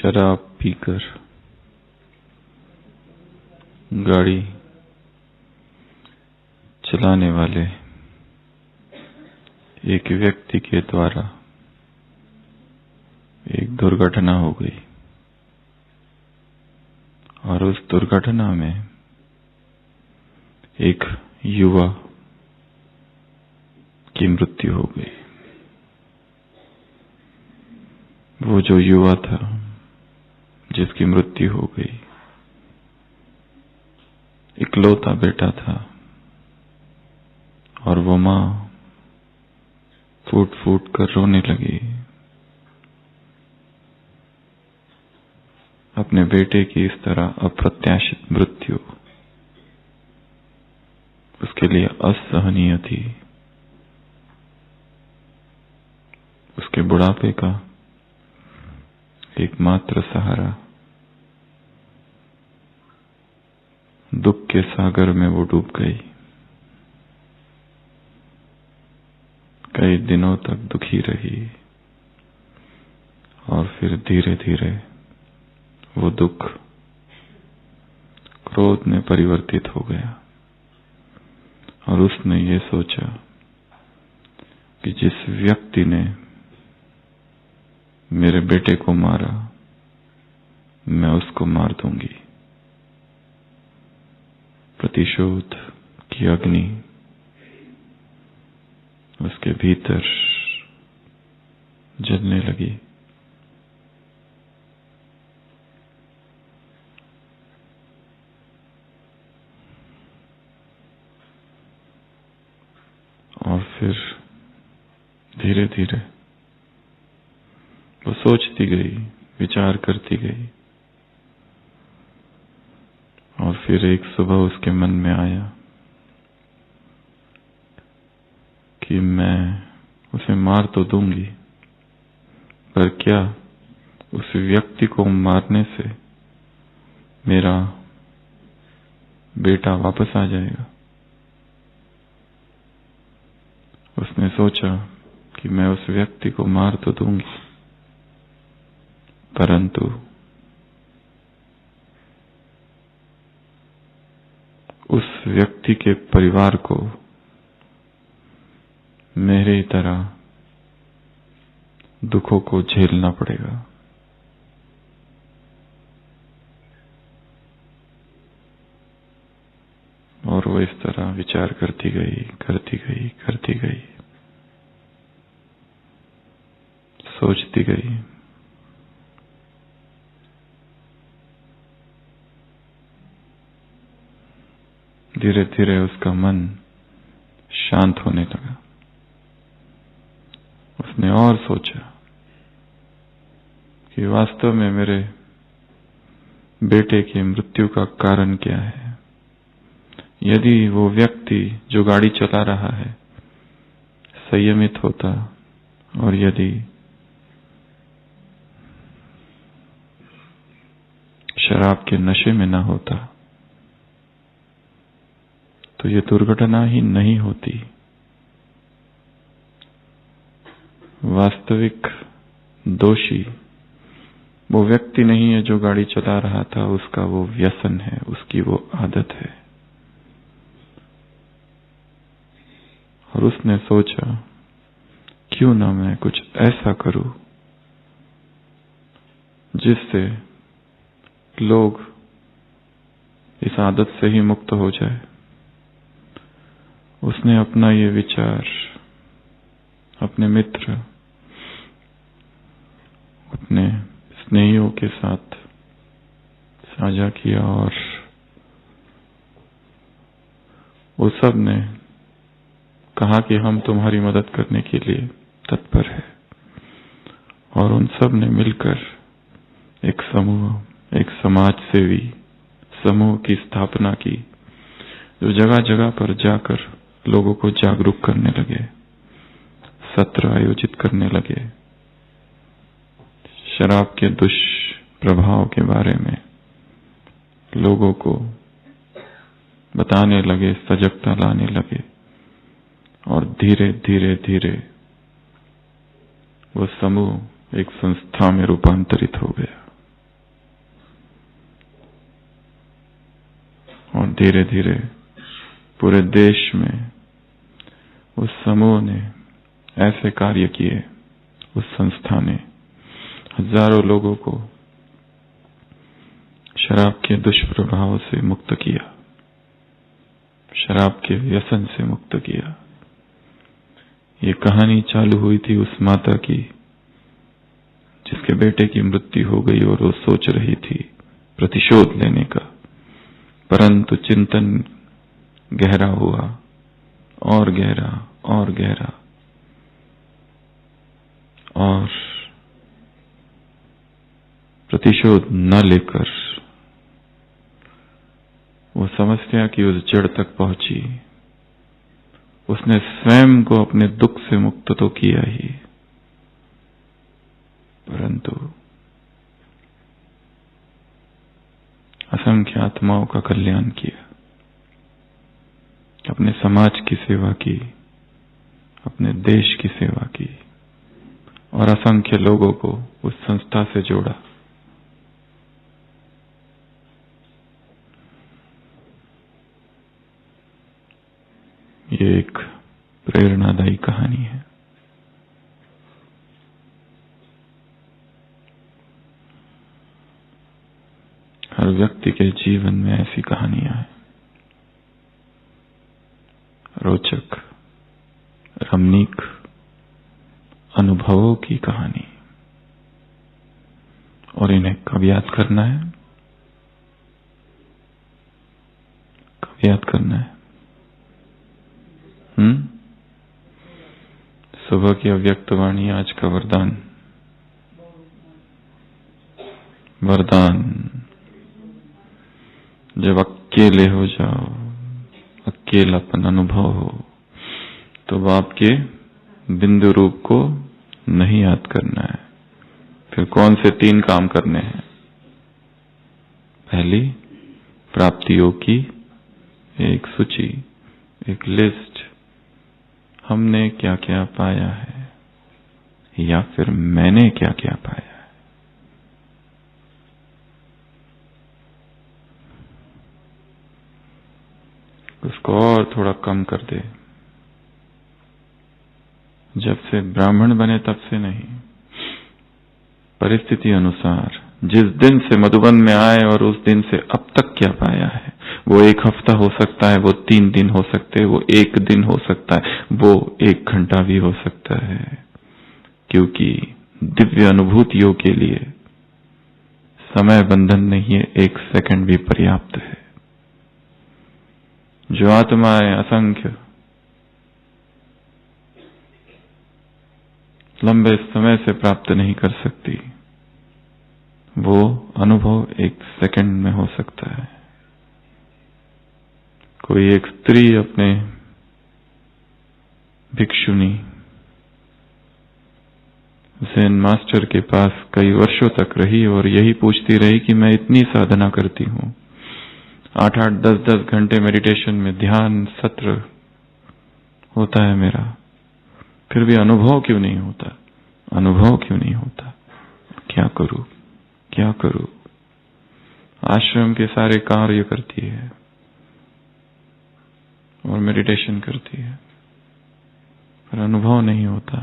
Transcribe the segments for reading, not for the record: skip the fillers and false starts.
शराब पीकर गाड़ी चलाने वाले एक व्यक्ति के द्वारा एक दुर्घटना हो गई और उस दुर्घटना में एक युवा की मृत्यु हो गई। वो जो युवा था जिसकी मृत्यु हो गई, इकलौता बेटा था और वो मां फूट फूट कर रोने लगी। अपने बेटे की इस तरह अप्रत्याशित मृत्यु उसके लिए असहनीय थी। उसके बुढ़ापे का एकमात्र सहारा दुख के सागर में वो डूब गई। कई दिनों तक दुखी रही और फिर धीरे धीरे वो दुख क्रोध में परिवर्तित हो गया और उसने ये सोचा कि जिस व्यक्ति ने मेरे बेटे को मारा, मैं उसको मार दूंगी। प्रतिशोध की अग्नि उसके भीतर जलने लगी। और फिर धीरे धीरे वो सोचती गई, विचार करती गई और फिर एक सुबह उसके मन में आया कि मैं उसे मार तो दूंगी, पर क्या उस व्यक्ति को मारने से मेरा बेटा वापस आ जाएगा? उसने सोचा कि मैं उस व्यक्ति को मार तो दूंगी, परंतु उस व्यक्ति के परिवार को मेरी तरह दुखों को झेलना पड़ेगा। और वो इस तरह विचार करती गई, सोचती गई। धीरे धीरे उसका मन शांत होने लगा। उसने और सोचा कि वास्तव में मेरे बेटे की मृत्यु का कारण क्या है। यदि वो व्यक्ति जो गाड़ी चला रहा है संयमित होता और यदि शराब के नशे में ना होता तो ये दुर्घटना ही नहीं होती। वास्तविक दोषी वो व्यक्ति नहीं है जो गाड़ी चला रहा था, उसका वो व्यसन है, उसकी वो आदत है। और उसने सोचा क्यों ना मैं कुछ ऐसा करूं जिससे लोग इस आदत से ही मुक्त हो जाए। उसने अपना ये विचार अपने मित्र, अपने स्नेहियों के साथ साझा किया और वो सब ने कहा कि हम तुम्हारी मदद करने के लिए तत्पर हैं। और उन सब ने मिलकर एक समूह, एक समाज सेवी समूह की स्थापना की जो जगह जगह पर जाकर लोगों को जागरूक करने लगे, सत्र आयोजित करने लगे, शराब के दुष्प्रभाव के बारे में लोगों को बताने लगे, सजगता लाने लगे। और धीरे धीरे धीरे वो समूह एक संस्था में रूपांतरित हो गया। धीरे धीरे पूरे देश में उस समूह ने ऐसे कार्य किए, उस संस्था ने हजारों लोगों को शराब के दुष्प्रभाव से मुक्त किया, शराब के व्यसन से मुक्त किया। ये कहानी चालू हुई थी उस माता की जिसके बेटे की मृत्यु हो गई और वो सोच रही थी प्रतिशोध लेने का, परंतु चिंतन गहरा हुआ और गहरा और गहरा, और प्रतिशोध न लेकर वो समस्या की उस जड़ तक पहुंची। उसने स्वयं को अपने दुख से मुक्त तो किया ही, परंतु असंख्य आत्माओं का कल्याण किया, अपने समाज की सेवा की, अपने देश की सेवा की और असंख्य लोगों को उस संस्था से जोड़ा। ये एक प्रेरणादायी कहानी है। हर व्यक्ति के जीवन में ऐसी कहानियां हैं, रोचक रमणीक अनुभवों की कहानी, और इन्हें कब याद करना है, कब याद करना है? सुबह की अव्यक्त वाणी आज का वरदान। वरदान, जब अकेले हो जाओ, अकेलापन अनुभव हो, तो आपके बिंदु रूप को नहीं याद करना है। फिर कौन से 3 काम करने हैं? पहली, प्राप्तियों की एक सूची, एक लिस्ट। हमने क्या क्या पाया है, या फिर मैंने क्या क्या पाया है। उसको और थोड़ा कम कर दे। जब से ब्राह्मण बने तब से नहीं, परिस्थिति अनुसार जिस दिन से मधुबन में आए और उस दिन से अब तक क्या पाया है। वो 1 हफ्ता हो सकता है, वो 3 दिन हो सकते हैं, वो 1 दिन हो सकता है, वो 1 घंटा भी हो सकता है, क्योंकि दिव्य अनुभूतियों के लिए समय बंधन नहीं है, 1 सेकंड भी पर्याप्त है। जो आत्माएं असंख्य लंबे समय से प्राप्त नहीं कर सकती, वो अनुभव 1 सेकंड में हो सकता है। कोई एक स्त्री अपने भिक्षुनी ज़ेन मास्टर के पास कई वर्षों तक रही और यही पूछती रही कि मैं इतनी साधना करती हूं, 8-8, 10-10 घंटे मेडिटेशन में ध्यान सत्र होता है मेरा, फिर भी अनुभव क्यों नहीं होता, अनुभव क्यों नहीं होता, क्या करूं, क्या करूं। आश्रम के सारे कार्य करती है और मेडिटेशन करती है, पर अनुभव नहीं होता।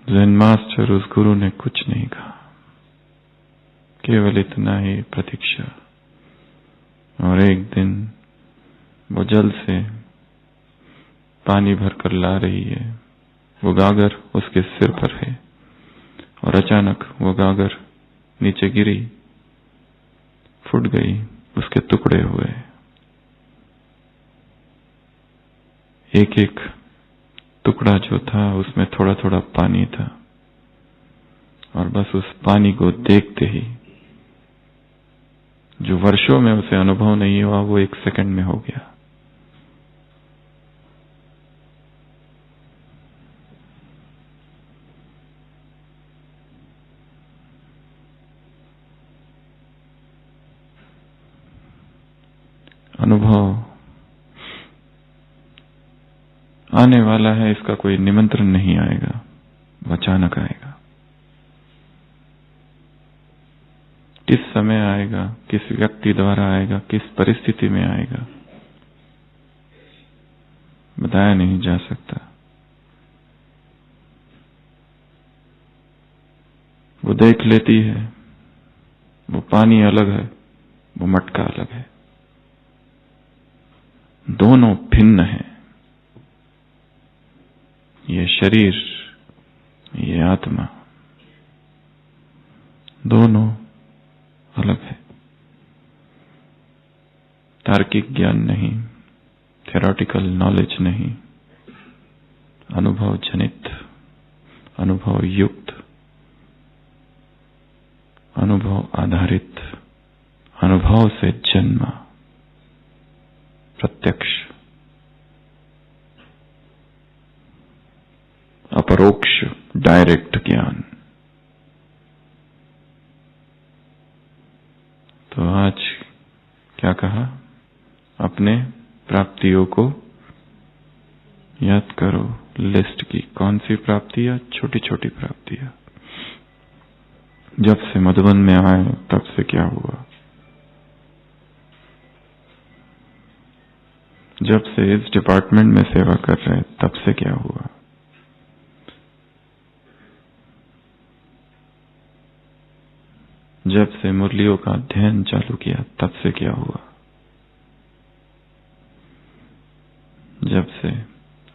ज़ेन मास्टर, उस गुरु ने कुछ नहीं कहा, केवल इतना ही प्रतीक्षा। और एक दिन वो जल से पानी भरकर ला रही है, वो गागर उसके सिर पर है, और अचानक वो गागर नीचे गिरी, फूट गई, उसके टुकड़े हुए। एक एक टुकड़ा जो था उसमें थोड़ा थोड़ा पानी था, और बस उस पानी को देखते ही जो वर्षों में उसे अनुभव नहीं हुआ, वो 1 सेकंड में हो गया। अनुभव आने वाला है, इसका कोई निमंत्रण नहीं आएगा, वो अचानक आएगा। किस समय आएगा, किस व्यक्ति द्वारा आएगा, किस परिस्थिति में आएगा, बताया नहीं जा सकता। वो देख लेती है, वो पानी अलग है, वो मटका अलग है, दोनों भिन्न हैं। ये शरीर, ये आत्मा, दोनों अलग है। तार्किक ज्ञान नहीं, थ्योरेटिकल नॉलेज नहीं, अनुभव जनित, अनुभव युक्त, अनुभव आधारित, अनुभव से जन्मा प्रत्यक्ष, अपरोक्ष, डायरेक्ट ज्ञान। तो आज क्या कहा? अपने प्राप्तियों को याद करो। लिस्ट की कौन सी प्राप्तियां? छोटी छोटी प्राप्तियां। जब से मधुबन में आए तब से क्या हुआ, जब से इस डिपार्टमेंट में सेवा कर रहे तब से क्या हुआ, जब से मुरलियों का अध्ययन चालू किया तब से क्या हुआ, जब से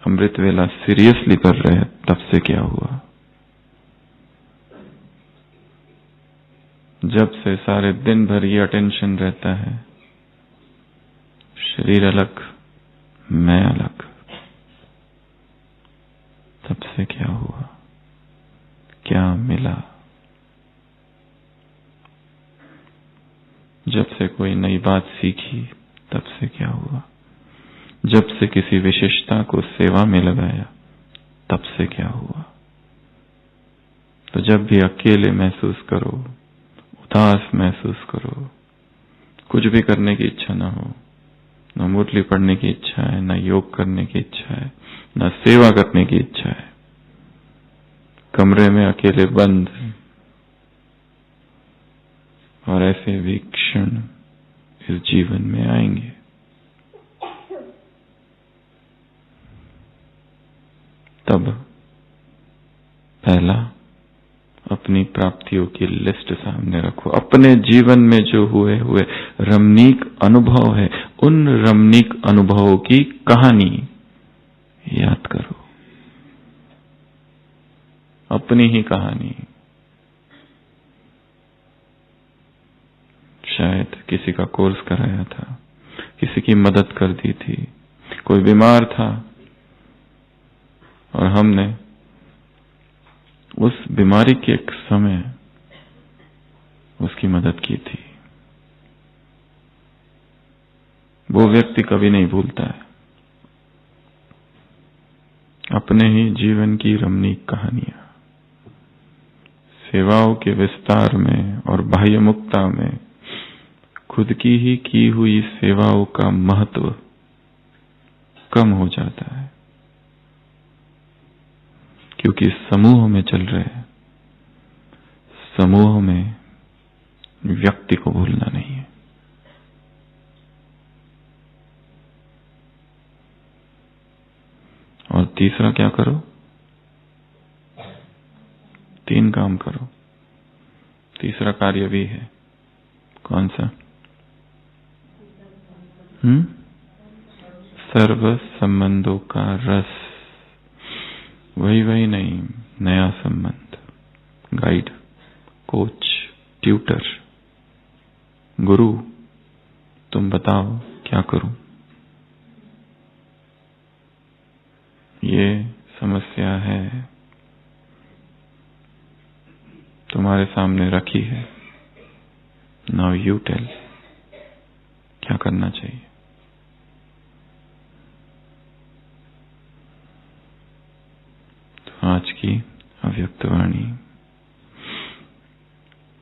अमृत वेला सीरियसली कर रहे हैं तब से क्या हुआ, जब से सारे दिन भर ये अटेंशन रहता है, शरीर अलग, मैं अलग, तब से क्या हुआ, क्या मिला, जब से कोई नई बात सीखी तब से क्या हुआ, जब से किसी विशेषता को सेवा में लगाया तब से क्या हुआ। तो जब भी अकेले महसूस करो, उदास महसूस करो, कुछ भी करने की इच्छा ना हो, न मुरली पढ़ने की इच्छा है, न योग करने की इच्छा है, न सेवा करने की इच्छा है, कमरे में अकेले बंद, और ऐसे भी क्षण इस जीवन में आएंगे। तब पहला अपनी प्राप्तियों की लिस्ट सामने रखो। अपने जीवन में जो हुए रमणीक अनुभव है, उन रमणीक अनुभवों की कहानी याद करो, अपनी ही कहानी। शायद किसी का कोर्स कराया था, किसी की मदद कर दी थी, कोई बीमार था और हमने उस बीमारी के एक समय उसकी मदद की थी। वो व्यक्ति कभी नहीं भूलता है। अपने ही जीवन की रमणीक कहानियां, सेवाओं के विस्तार में और बाह्यमुखता में खुद की हुई सेवाओं का महत्व कम हो जाता है, क्योंकि समूह में चल रहे हैं। समूह में व्यक्ति को भूलना नहीं है। और तीसरा क्या करो? 3 काम करो। तीसरा कार्य भी है। कौन सा? सर्व संबंधों का रस। वही नहीं, नया संबंध। गाइड, कोच, ट्यूटर, गुरु, तुम बताओ क्या करूं? ये समस्या है, तुम्हारे सामने रखी है। नाउ यू टेल, क्या करना चाहिए? तो आज की अव्यक्त वाणी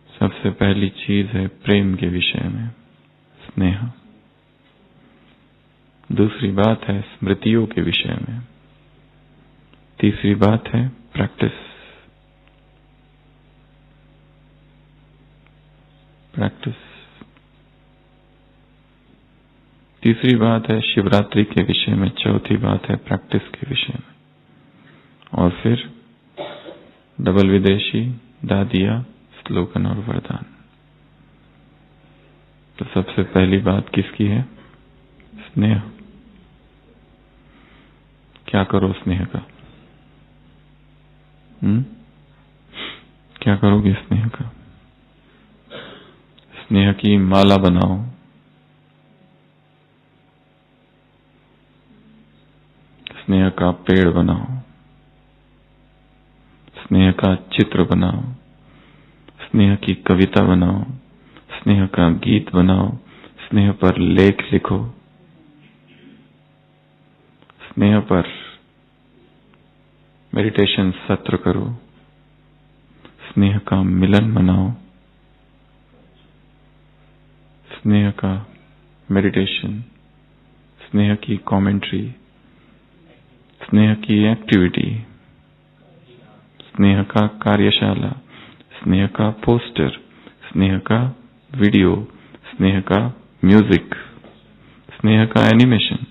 सबसे पहली चीज है प्रेम के विषय में स्नेह। दूसरी बात है स्मृतियों के विषय में। तीसरी बात है प्रैक्टिस। प्रैक्टिस। तीसरी बात है शिवरात्रि के विषय में, चौथी बात है प्रैक्टिस के विषय में, और फिर डबल विदेशी, दादिया, स्लोगन और वरदान। तो सबसे पहली बात किसकी है? स्नेह। क्या करो स्नेह का? क्या करोगे स्नेह का? स्नेह की माला बनाओ, स्नेह का पेड़ बनाओ, स्नेह का चित्र बनाओ, स्नेह की कविता बनाओ, स्नेह का गीत बनाओ, स्नेह पर लेख लिखो, स्नेह पर मेडिटेशन सत्र करो, स्नेह का मिलन मनाओ, स्नेह का मेडिटेशन, स्नेह की कमेंट्री, स्नेह की एक्टिविटी, स्नेह का कार्यशाला, स्नेह का पोस्टर, स्नेह का वीडियो, स्नेह का म्यूजिक, स्नेह का एनिमेशन।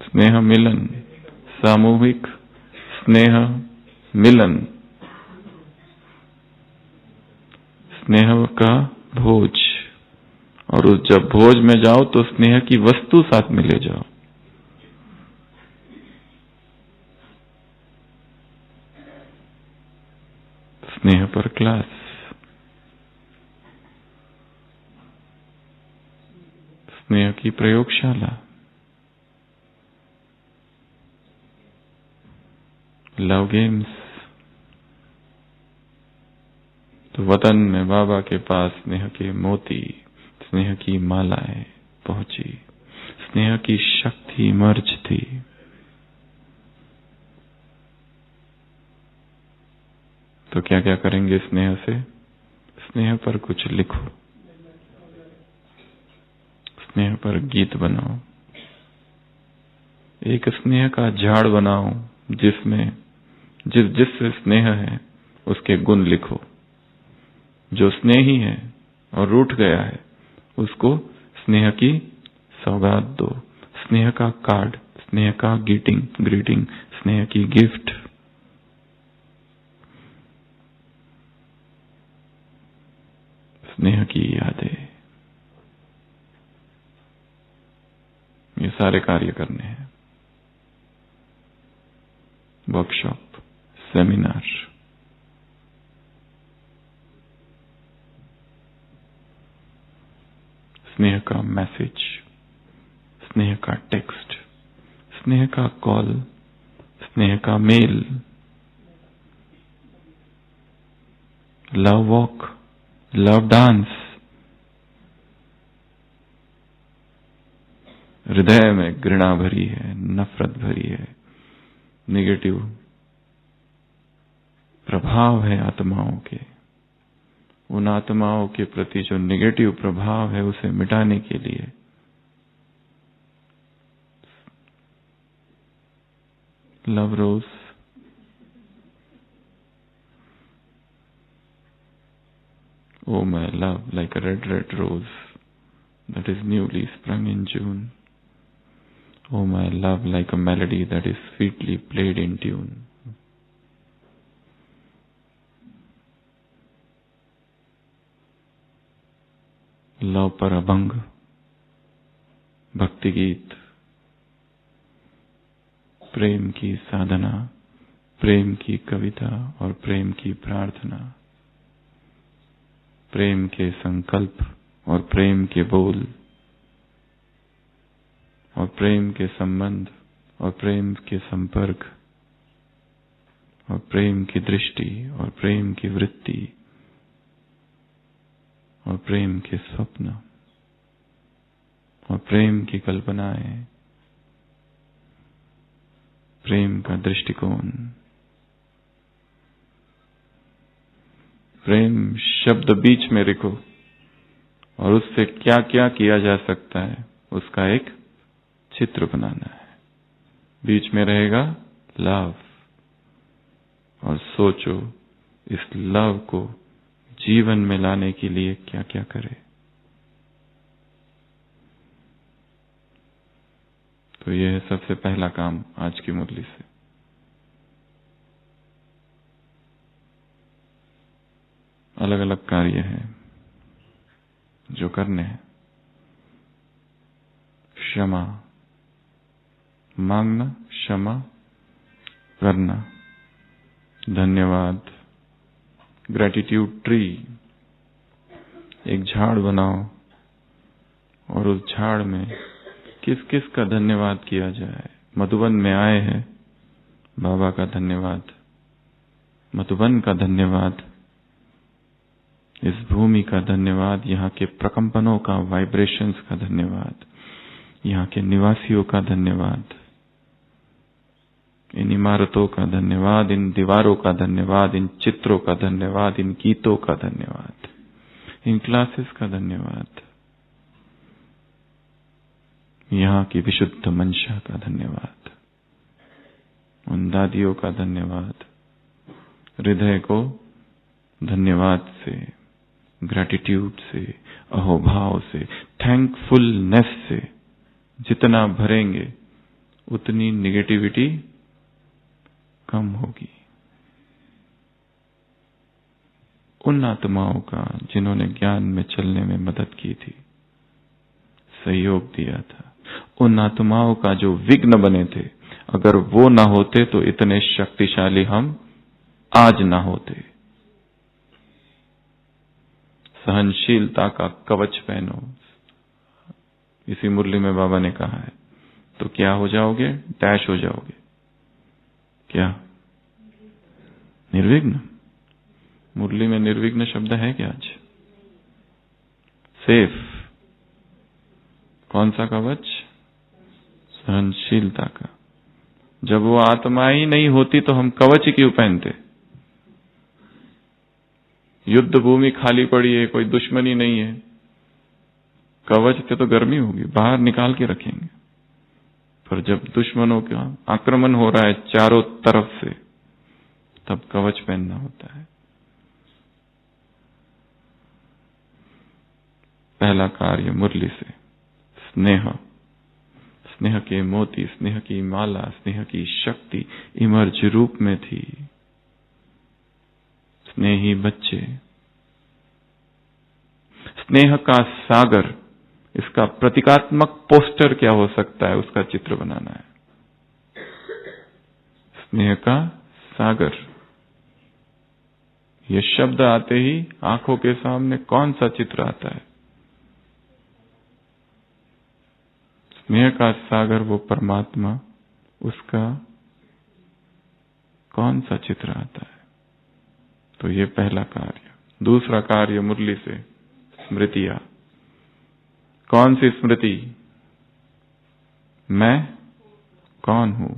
स्नेह मिलन, सामूहिक स्नेह मिलन, स्नेह का भोज। और उस जब भोज में जाओ तो स्नेह की वस्तु साथ में ले जाओ। स्नेह पर क्लास, स्नेह की प्रयोगशाला, लव गेम्स। तो वतन में बाबा के पास स्नेह के मोती, स्नेह की मालाएं पहुंची, स्नेह की शक्ति मर्ज थी। तो क्या क्या करेंगे स्नेह से? स्नेह पर कुछ लिखो, स्नेह पर गीत बनाओ, एक स्नेह का झाड़ बनाओ जिसमें जिससे स्नेह है उसके गुण लिखो। जो स्नेही है और रूठ गया है उसको स्नेह की सौगात दो, स्नेह का कार्ड, स्नेह का ग्रीटिंग, स्नेह की गिफ्ट। स्नेह की यादें। ये सारे कार्य करने हैं। वर्कशॉप, सेमिनार, स्नेह का मैसेज, स्नेह का टेक्स्ट, स्नेह का कॉल, स्नेह का मेल, लव वॉक, लव डांस। हृदय में घृणा भरी है, नफरत भरी है, नेगेटिव प्रभाव है आत्माओं के। उन आत्माओं के प्रति जो नेगेटिव प्रभाव है उसे मिटाने के लिए love rose, oh my love, like a red rose that is newly sprung in June. Oh my love, like a melody that is sweetly played in tune. Love पर अभंग, भक्ति गीत, प्रेम की साधना, प्रेम की कविता और प्रेम की प्रार्थना, प्रेम के संकल्प और प्रेम के बोल, और प्रेम के संबंध और प्रेम के संपर्क, और प्रेम की दृष्टि और प्रेम की वृत्ति, और प्रेम के स्वप्न और प्रेम की कल्पनाएं, प्रेम का दृष्टिकोण। प्रेम शब्द बीच में लिखो और उससे क्या क्या किया जा सकता है उसका एक चित्र बनाना है। बीच में रहेगा लव और सोचो इस लव को जीवन में लाने के लिए क्या क्या करे। तो यह है सबसे पहला काम आज की मुरली से। अलग अलग कार्य हैं जो करने हैं। क्षमा मांगना, क्षमा करना, धन्यवाद, ग्रेटिट्यूड ट्री। एक झाड़ बनाओ और उस झाड़ में किस किस का धन्यवाद किया जाए। मधुबन में आए हैं, बाबा का धन्यवाद, मधुबन का धन्यवाद, इस भूमि का धन्यवाद, यहाँ के प्रकंपनों का, वाइब्रेशंस का धन्यवाद, यहाँ के निवासियों का धन्यवाद, इन इमारतों का धन्यवाद, इन दीवारों का धन्यवाद, इन चित्रों का धन्यवाद, इन गीतों का धन्यवाद, इन क्लासेस का धन्यवाद, यहाँ की विशुद्ध मंशा का धन्यवाद, उन दादियों का धन्यवाद। हृदय को धन्यवाद से, ग्रैटिट्यूड से, अहोभाव से, थैंकफुलनेस से जितना भरेंगे उतनी निगेटिविटी कम होगी। उन आत्माओं का जिन्होंने ज्ञान में चलने में मदद की थी, सहयोग दिया था, उन आत्माओं का जो विघ्न बने थे, अगर वो ना होते तो इतने शक्तिशाली हम आज ना होते। सहनशीलता का कवच पहनो, इसी मुरली में बाबा ने कहा है, तो क्या हो जाओगे? डैश हो जाओगे। क्या? निर्विघ्न। मुरली में निर्विघ्न शब्द है क्या आज? सेफ। कौन सा कवच? सहनशीलता का। जब वो आत्मा ही नहीं होती तो हम कवच क्यों पहनते? युद्ध भूमि खाली पड़ी है, कोई दुश्मनी नहीं है, कवच से तो गर्मी होगी, बाहर निकाल के रखेंगे। पर जब दुश्मनों का आक्रमण हो रहा है चारों तरफ से, तब कवच पहनना होता है। पहला कार्य मुरली से स्नेह, स्नेह के मोती, स्नेह की माला, स्नेह की शक्ति इमर्ज रूप में थी। स्नेही बच्चे, स्नेह का सागर, इसका प्रतीकात्मक पोस्टर क्या हो सकता है? उसका चित्र बनाना है। स्नेह का सागर, ये शब्द आते ही आंखों के सामने कौन सा चित्र आता है? स्नेह का सागर वो परमात्मा, उसका कौन सा चित्र आता है? तो ये पहला कार्य। दूसरा कार्य मुरली से स्मृतियां। कौन सी स्मृति? मैं कौन हूं?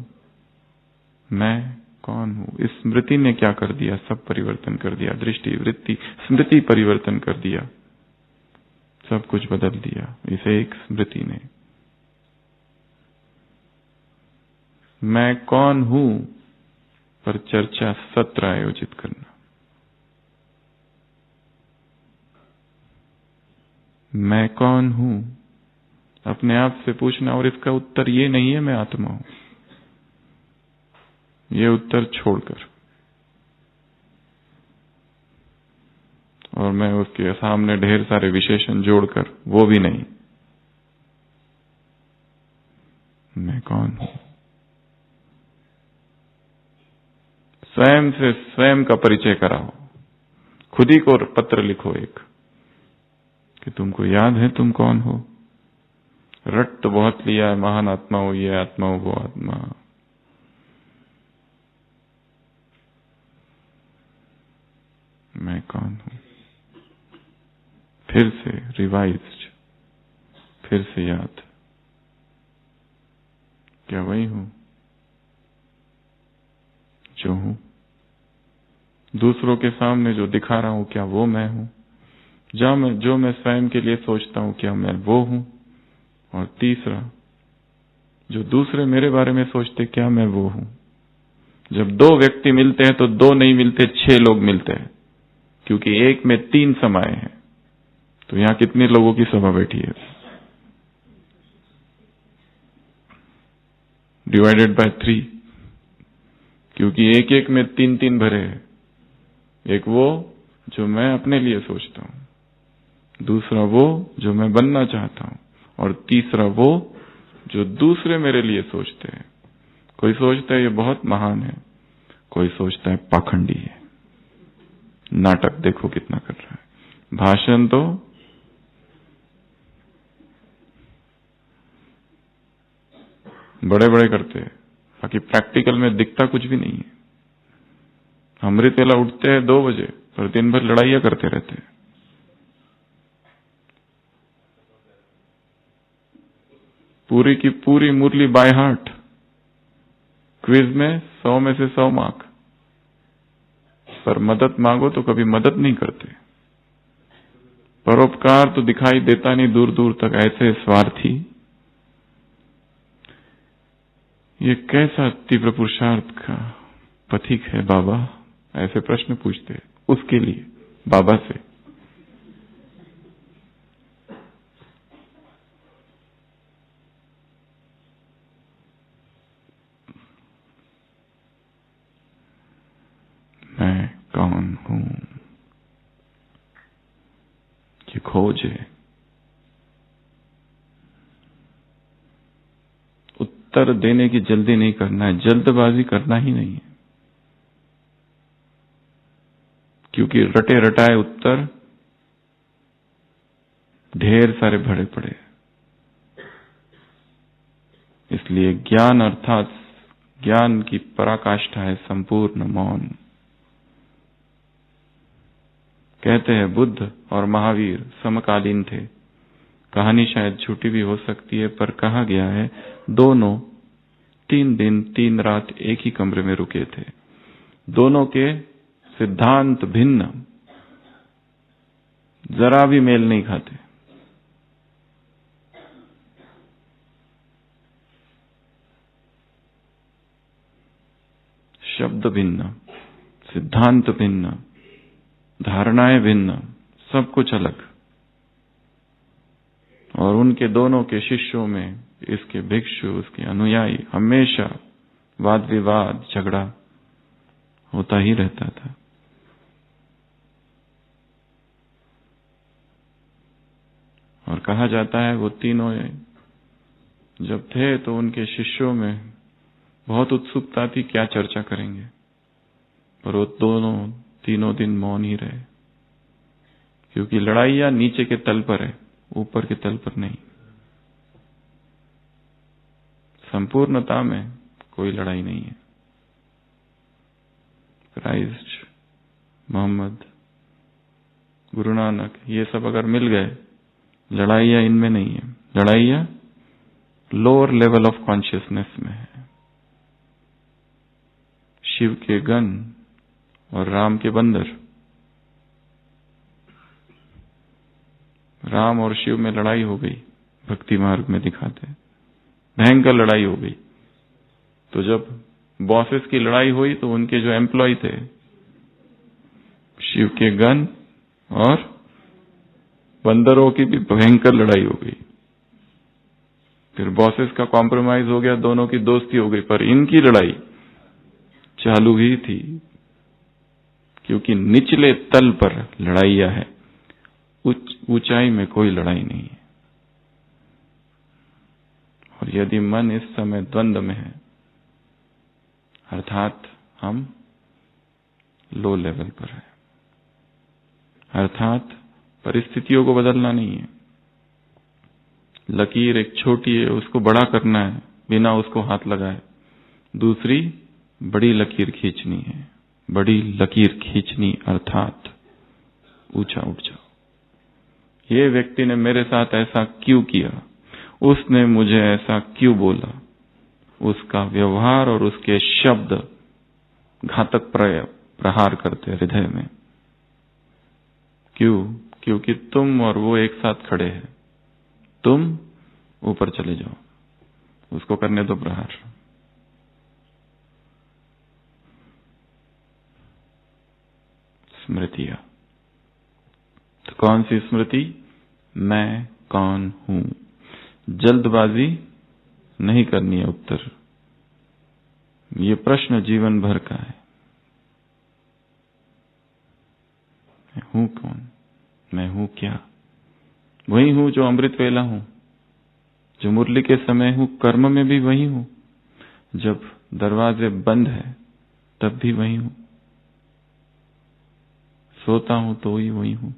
मैं कौन हूं? इस स्मृति ने क्या कर दिया? सब परिवर्तन कर दिया। दृष्टि, वृत्ति, स्मृति परिवर्तन कर दिया, सब कुछ बदल दिया इसे एक स्मृति ने। मैं कौन हूं पर चर्चा सत्र आयोजित करना। मैं कौन हूं अपने आप से पूछना, और इसका उत्तर ये नहीं है मैं आत्मा हूं, ये उत्तर छोड़कर, और मैं उसके सामने ढेर सारे विशेषण जोड़कर, वो भी नहीं। मैं कौन हूं? स्वयं से स्वयं का परिचय कराओ। खुद ही को पत्र लिखो एक, कि तुमको याद है तुम कौन हो। रट तो बहुत लिया है, महान आत्मा हो, ये आत्मा हो, वो आत्मा। मैं कौन हूं? फिर से रिवाइज्ड, फिर से याद, क्या वही हूं जो हूं? दूसरों के सामने जो दिखा रहा हूं, क्या वो मैं हूं? जो मैं स्वयं के लिए सोचता हूं, क्या मैं वो हूं? और तीसरा, जो दूसरे मेरे बारे में सोचते, क्या मैं वो हूं? जब दो व्यक्ति मिलते हैं तो दो नहीं मिलते, 6 लोग मिलते हैं, क्योंकि एक में 3 समाये हैं। तो यहां कितने लोगों की सभा बैठी है? डिवाइडेड बाय 3, क्योंकि एक एक में 3 भरे हैं। एक वो जो मैं अपने लिए सोचता हूं, दूसरा वो जो मैं बनना चाहता हूं, और तीसरा वो जो दूसरे मेरे लिए सोचते हैं। कोई सोचता है ये बहुत महान है, कोई सोचता है पाखंडी है। नाटक देखो कितना कर रहा है, भाषण तो बड़े बड़े करते हैं, बाकी प्रैक्टिकल में दिखता कुछ भी नहीं है। अमृत वेला उठते हैं 2 बजे, और दिन भर लड़ाइयां करते रहते हैं। पूरी की पूरी मुरली बाय हार्ट, क्विज में 100 में से 100 मार्क, पर मदद मांगो तो कभी मदद नहीं करते। परोपकार तो दिखाई देता नहीं दूर दूर तक, ऐसे स्वार्थी। ये कैसा तीव्र पुरुषार्थ का पथिक है बाबा? ऐसे प्रश्न पूछते हैं उसके लिए बाबा से। मैं कौन हूं? ये खोज है। उत्तर देने की जल्दी नहीं करना है, जल्दबाजी करना ही नहीं है, क्योंकि रटे रटाए उत्तर ढेर सारे भरे पड़े। इसलिए ज्ञान अर्थात ज्ञान की पराकाष्ठा है संपूर्ण मौन। कहते हैं बुद्ध और महावीर समकालीन थे। कहानी शायद झूठी भी हो सकती है, पर कहा गया है दोनों 3 दिन 3 रात एक ही कमरे में रुके थे। दोनों के सिद्धांत भिन्न, जरा भी मेल नहीं खाते। शब्द भिन्न, सिद्धांत भिन्न, धारणाएं भिन्न, सब कुछ अलग। और उनके दोनों के शिष्यों में, इसके भिक्षु उसके अनुयायी, हमेशा वाद विवाद झगड़ा होता ही रहता था। और कहा जाता है वो तीनों जब थे तो उनके शिष्यों में बहुत उत्सुकता थी क्या चर्चा करेंगे, पर वो दोनों तीनों दिन मौन ही रहे, क्योंकि लड़ाइयां नीचे के तल पर है, ऊपर के तल पर नहीं। संपूर्णता में कोई लड़ाई नहीं है। क्राइस्ट, मोहम्मद, गुरु नानक, ये सब अगर मिल गए, लड़ाइयां इनमें नहीं है। लड़ाइयां लोअर लेवल ऑफ कॉन्शियसनेस में है। शिव के गण और राम के बंदर। राम और शिव में लड़ाई हो गई, भक्ति मार्ग में दिखाते, भयंकर लड़ाई हो गई। तो जब बॉसेस की लड़ाई हुई तो उनके जो एम्प्लॉय थे, शिव के गण और बंदरों की भी भयंकर लड़ाई हो गई। फिर बॉसेस का कॉम्प्रोमाइज हो गया, दोनों की दोस्ती हो गई, पर इनकी लड़ाई चालू ही थी, क्योंकि निचले तल पर लड़ाइयां है, ऊंचाई में कोई लड़ाई नहीं है। और यदि मन इस समय द्वंद्व में है, अर्थात हम लो लेवल पर है, अर्थात परिस्थितियों को बदलना नहीं है। लकीर एक छोटी है, उसको बड़ा करना है बिना उसको हाथ लगाए। दूसरी बड़ी लकीर खींचनी है। बड़ी लकीर खींचनी अर्थात ऊंचा उठ जाओ। ये व्यक्ति ने मेरे साथ ऐसा क्यों किया, उसने मुझे ऐसा क्यों बोला, उसका व्यवहार और उसके शब्द घातक प्रहार करते हृदय में। क्यों? क्योंकि तुम और वो एक साथ खड़े हैं। तुम ऊपर चले जाओ, उसको करने दो प्रहार। स्मृतियां। तो कौन सी स्मृति? मैं कौन हूं। जल्दबाजी नहीं करनी है उत्तर। ये प्रश्न जीवन भर का है। मैं हूं कौन? मैं हूं क्या? वही हूं जो अमृत वेला हूं, जो मुरली के समय हूं, कर्म में भी वही हूं, जब दरवाजे बंद है तब भी वही हूं, सोता हूं तो ही वही हूं,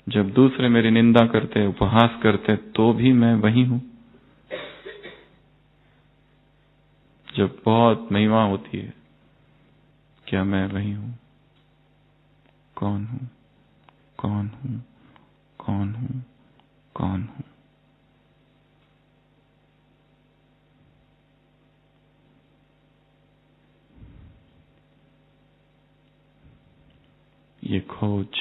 जब दूसरे मेरी निंदा करते, उपहास करते तो भी मैं वही हूं, जब बहुत महिमा होती है क्या मैं वही हूं? कौन हूं? कौन हूं? कौन हूं? कौन हूं? ये खोज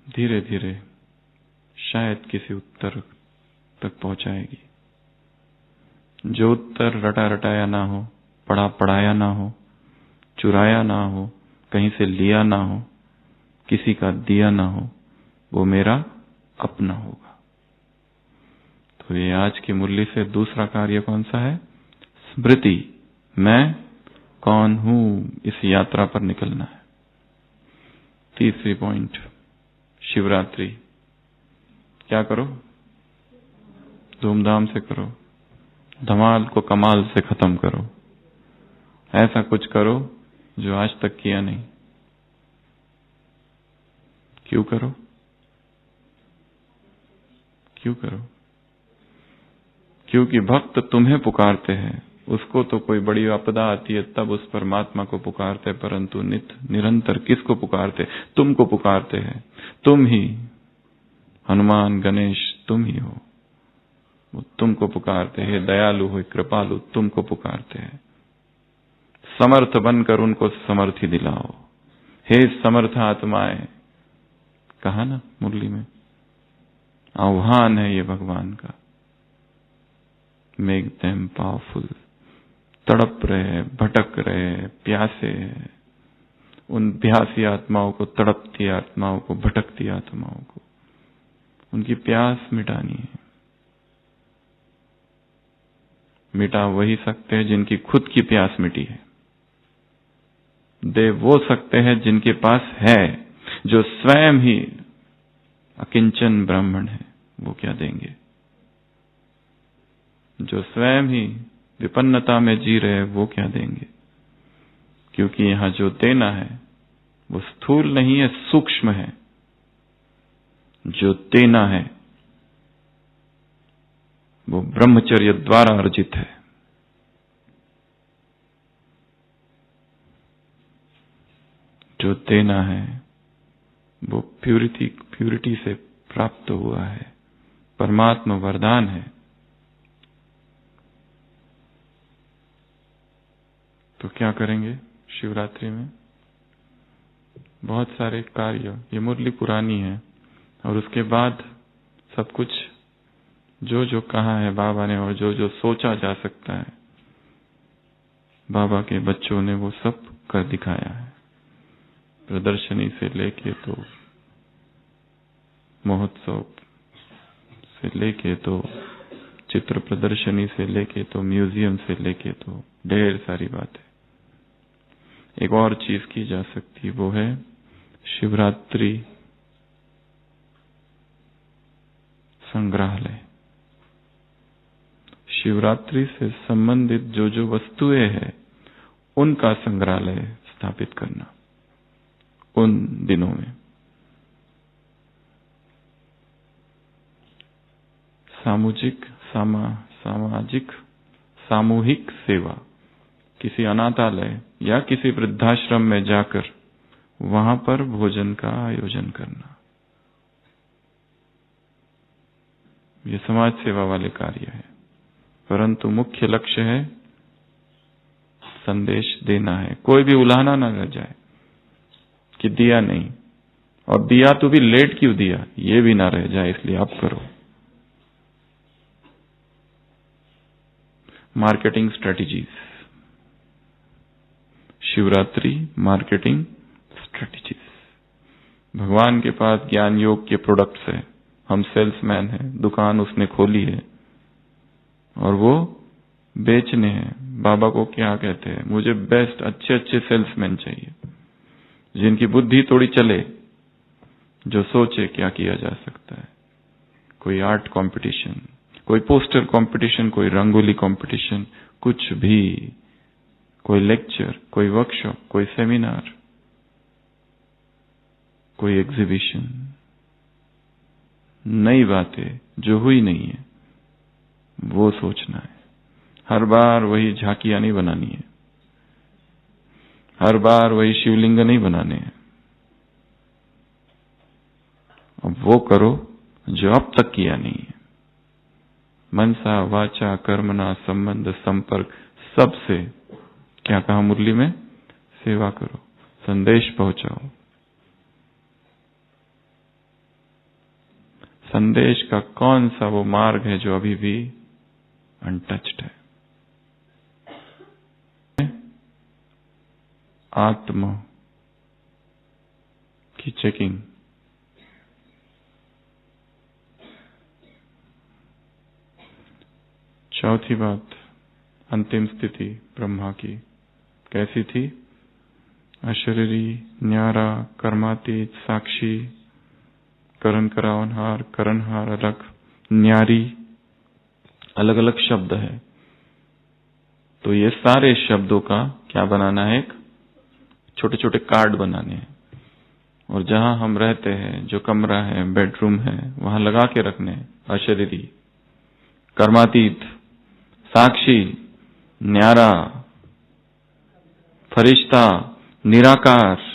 धीरे धीरे शायद किसी उत्तर तक पहुंचाएगी। जो उत्तर रटा रटाया ना हो, पढ़ा पढ़ाया ना हो, चुराया ना हो, कहीं से लिया ना हो, किसी का दिया ना हो, वो मेरा अपना होगा। तो ये आज की मुरली से दूसरा कार्य कौन सा है? स्मृति। मैं कौन हूं, इस यात्रा पर निकलना है। तीसरी पॉइंट, शिवरात्रि। क्या करो? धूमधाम से करो, धमाल को कमाल से खत्म करो। ऐसा कुछ करो जो आज तक किया नहीं। क्यों करो? क्यों करो? क्योंकि भक्त तुम्हें पुकारते हैं। उसको तो कोई बड़ी आपदा आती है तब उस परमात्मा को पुकारते, परंतु निरंतर किसको पुकारते? तुमको पुकारते हैं। तुम ही हनुमान, गणेश तुम ही हो। वो तुमको पुकारते हैं। दयालु हो, कृपालु तुमको पुकारते हैं। समर्थ बनकर उनको समर्थी दिलाओ। हे समर्थ आत्माएं, कहा ना मुरली में, आह्वान है ये भगवान का। Make them powerful. तड़प रहे, भटक रहे, प्यासे हैं। उन प्यासी आत्माओं को, तड़पती आत्माओं को, भटकती आत्माओं को उनकी प्यास मिटानी है। मिटा वही सकते हैं जिनकी खुद की प्यास मिटी है। दे वो सकते हैं जिनके पास है, जो स्वयं ही अकिंचन ब्राह्मण है। वो क्या देंगे? जो स्वयं ही विपन्नता में जी रहे, वो क्या देंगे? क्योंकि यहां जो देना है वो स्थूल नहीं है, सूक्ष्म है। जो देना है वो ब्रह्मचर्य द्वारा अर्जित है। जो देना है वो प्यूरिटी से प्राप्त हुआ है, परमात्मा वरदान है। तो क्या करेंगे शिवरात्रि में? बहुत सारे कार्य। ये मुरली पुरानी है और उसके बाद सब कुछ जो जो कहा है बाबा ने और जो जो सोचा जा सकता है बाबा के बच्चों ने, वो सब कर दिखाया है। प्रदर्शनी से लेके तो महोत्सव से लेके तो चित्र प्रदर्शनी से लेके तो म्यूजियम से लेके तो ढेर सारी बातें। एक और चीज की जा सकती, वो है शिवरात्रि संग्रहालय। शिवरात्रि से संबंधित जो जो वस्तुएं हैं उनका संग्रहालय स्थापित करना उन दिनों में। सामूहिक सेवा, किसी अनाथालय या किसी वृद्धाश्रम में जाकर वहां पर भोजन का आयोजन करना, ये समाज सेवा वाले कार्य है। परंतु मुख्य लक्ष्य है संदेश देना है। कोई भी उलाहना ना रह जाए कि दिया नहीं, और दिया तो भी लेट क्यों दिया, ये भी ना रह जाए, इसलिए आप करो। Marketing strategies. Shivratri marketing strategies. भगवान के पास ज्ञान योग के प्रोडक्ट्स है, हम सेल्समैन हैं, दुकान उसने खोली है और वो बेचने हैं। बाबा को क्या कहते हैं, मुझे बेस्ट अच्छे अच्छे सेल्समैन चाहिए, जिनकी बुद्धि थोड़ी चले, जो सोचे क्या किया जा सकता है। कोई आर्ट कंपटीशन, कोई पोस्टर कंपटीशन, कोई रंगोली कंपटीशन, कुछ भी, कोई लेक्चर, कोई वर्कशॉप, कोई सेमिनार, कोई एग्जीबिशन, नई बातें जो हुई नहीं है वो सोचना है। हर बार वही झांकियां नहीं बनानी है, हर बार वही शिवलिंग नहीं बनाने हैं। अब वो करो जो अब तक किया नहीं है। मनसा वाचा कर्मणा संबंध संपर्क सबसे, क्या कहा मुरली में, सेवा करो, संदेश पहुंचाओ। संदेश का कौन सा वो मार्ग है जो अभी भी अनटच्ड है? आत्मा की चेकिंग। चौथी बात, अंतिम स्थिति ब्रह्मा की कैसी थी? अशरीरी, न्यारा, कर्मातीत, साक्षी, करण करावनहार, करणहार अलग, न्यारी, अलग अलग शब्द है। तो ये सारे शब्दों का क्या बनाना है? एक छोटे छोटे कार्ड बनाने हैं और जहां हम रहते हैं, जो कमरा है, बेडरूम है, वहां लगा के रखने हैं। अशरीरी, कर्मातीत, साक्षी, न्यारा, फरिश्ता, निराकार,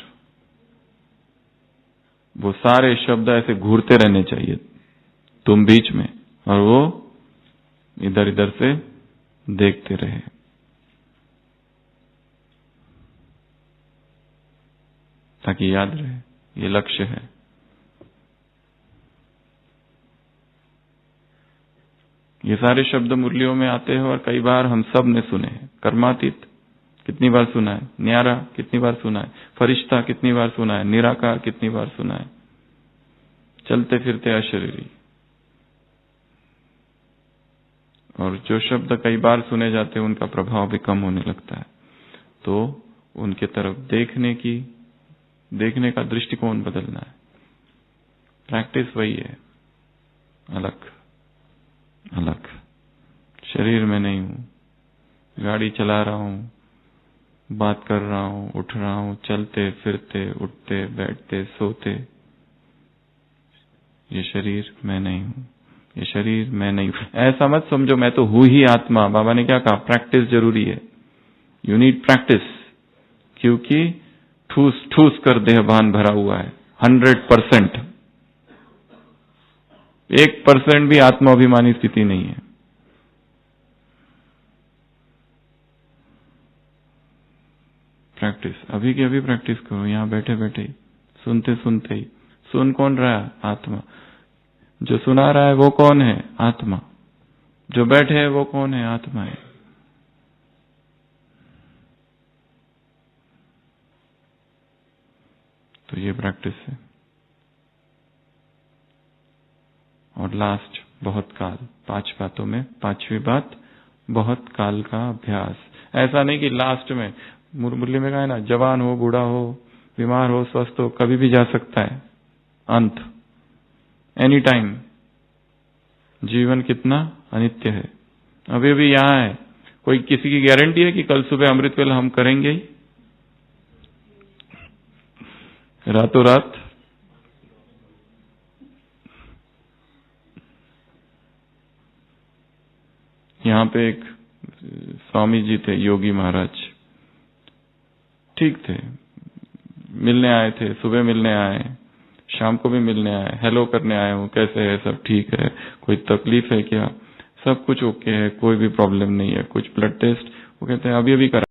वो सारे शब्द ऐसे घूरते रहने चाहिए तुम बीच में, और वो इधर इधर से देखते रहे। ताकि याद रहे ये लक्ष्य है। ये सारे शब्द मुरलियों में आते हैं और कई बार हम सब ने सुने हैं। कर्मातीत कितनी बार सुना है, न्यारा कितनी बार सुना है, फरिश्ता कितनी बार सुना है, निराकार कितनी बार सुना है, चलते फिरते अशरीरी। और जो शब्द कई बार सुने जाते हैं उनका प्रभाव भी कम होने लगता है। तो उनके तरफ देखने का दृष्टिकोण बदलना है। प्रैक्टिस वही है, अलग अलग। शरीर में नहीं हूं, गाड़ी चला रहा हूं, बात कर रहा हूं, उठ रहा हूं, चलते फिरते, उठते बैठते सोते, ये शरीर मैं नहीं हूं, ये शरीर मैं नहीं हूं। ऐसा मत समझो मैं तो हूं ही आत्मा। बाबा ने क्या कहा? प्रैक्टिस जरूरी है, यू नीड प्रैक्टिस, क्योंकि ठूस ठूस कर देहभान भरा हुआ है। 100%, 1% भी आत्माभिमानी स्थिति नहीं है। प्रैक्टिस अभी की अभी प्रैक्टिस करो, यहां बैठे बैठे ही, सुनते सुनते ही। सुन कौन रहा है? आत्मा। जो सुना रहा है वो कौन है? आत्मा। जो बैठे है वो कौन है? आत्मा है। तो ये प्रैक्टिस है। और लास्ट, बहुत काल। 5 बातों में 5वीं बात, बहुत काल का अभ्यास। ऐसा नहीं कि लास्ट में, मुरली में कहा है ना, जवान हो, बूढ़ा हो, बीमार हो, स्वस्थ हो, कभी भी जा सकता है अंत, एनी टाइम। जीवन कितना अनित्य है। अभी भी यहां है, कोई किसी की गारंटी है कि कल सुबह अमृत वेला हम करेंगे ही रातों रात? यहां पे एक स्वामी जी थे, योगी महाराज, ठीक थे, मिलने आए थे, सुबह मिलने आए, शाम को भी मिलने आए, हेलो करने आए हूं, कैसे है, सब ठीक है, कोई तकलीफ है क्या? सब कुछ ओके है, कोई भी प्रॉब्लम नहीं है। कुछ ब्लड टेस्ट, वो कहते हैं अभी अभी करा